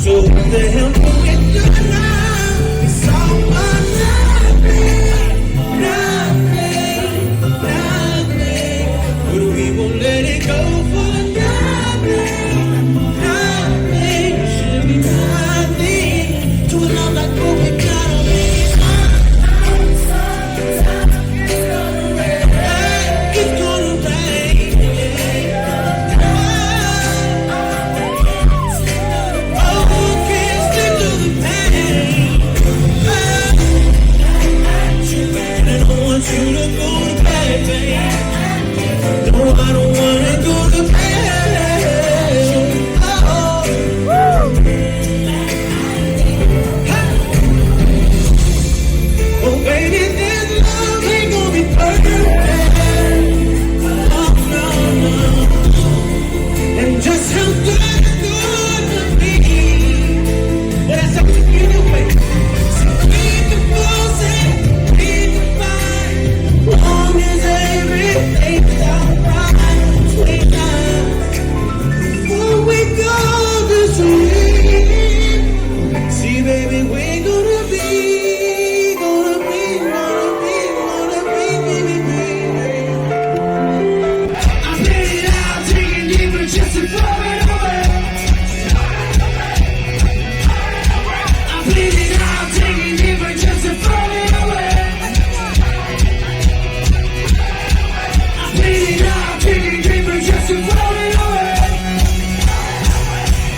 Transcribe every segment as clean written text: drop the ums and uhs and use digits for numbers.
So what the hell can we do now? It's all or nothing, nothing. But we won't let it go for nothing, nothing. It should be nothing. To a love like what we gotta make it fun. It's gonna rain. Oh, can't stick to the pain. And I don't want you to go to bed, babe. No, I don't wanna go to bed. Oh, oh, baby, this love ain't gonna be perfect. Oh, no, no. And just how good it's gonna be. But that's up to you, baby. So we can force it, we can fight. Long as everything's alright. Sweet love. Before we go to sleep. See, baby, we're gonna be, I played it out, taking deeper just to throw it away. I played it out, taking deeper just to throw it away. I played it out, taking deeper just to throw it away.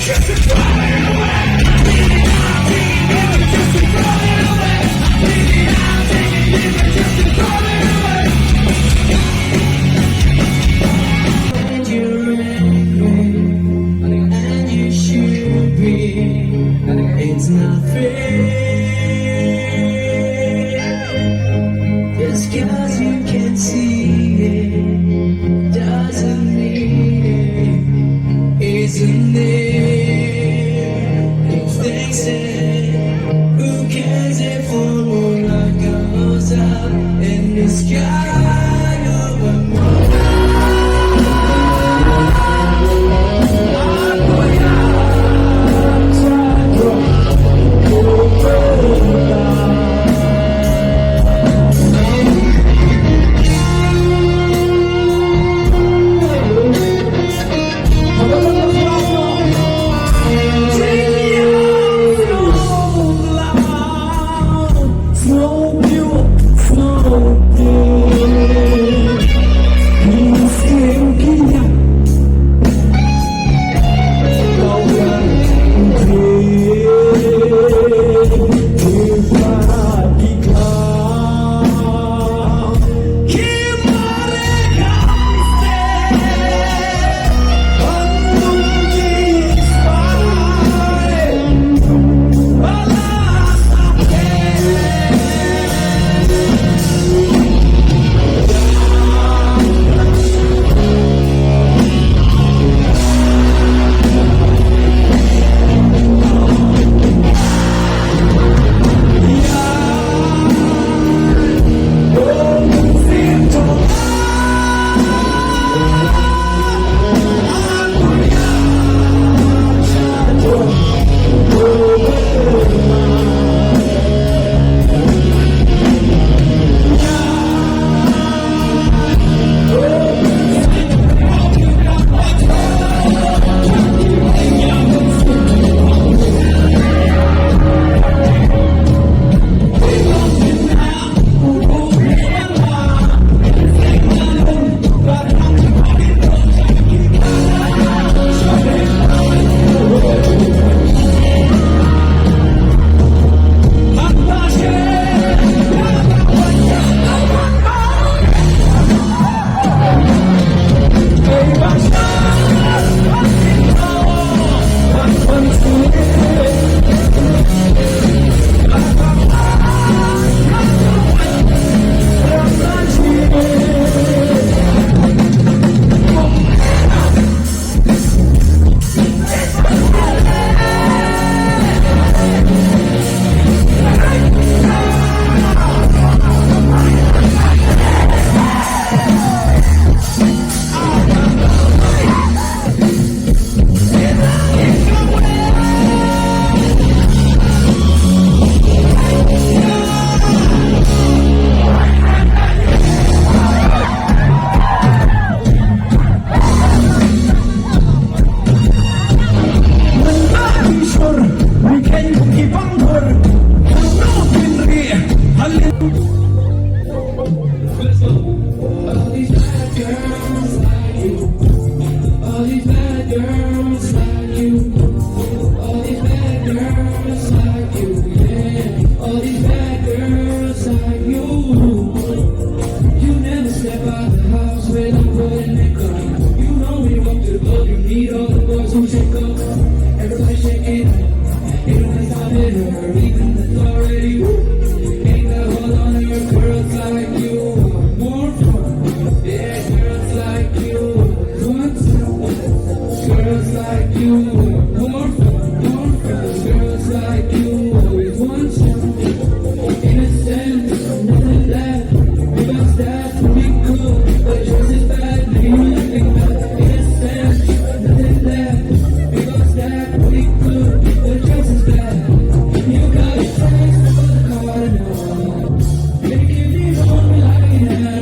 Just to throw it away. I played it out, taking deeper just to throw it away. I played it out, taking deeper just to throw it away. And you're angry, and you should be. It's not fair. Just 'cause you can see it doesn't mean it isn't there. If they say, who cares if one goes up in the sky over more? Even when I did her, even the already ain't got hold on her. Girls like you are more fun. Yeah, girls like you want some. Girls like you are more fun, more fun. Girls like you always want some. Innocent, nothing left. Because that's pretty cool, but yours is bad. Maybe you think about innocent, nothing left. Because that's pretty cool, but yours is bad. You got a face for the car to know. Make it be on me like it has.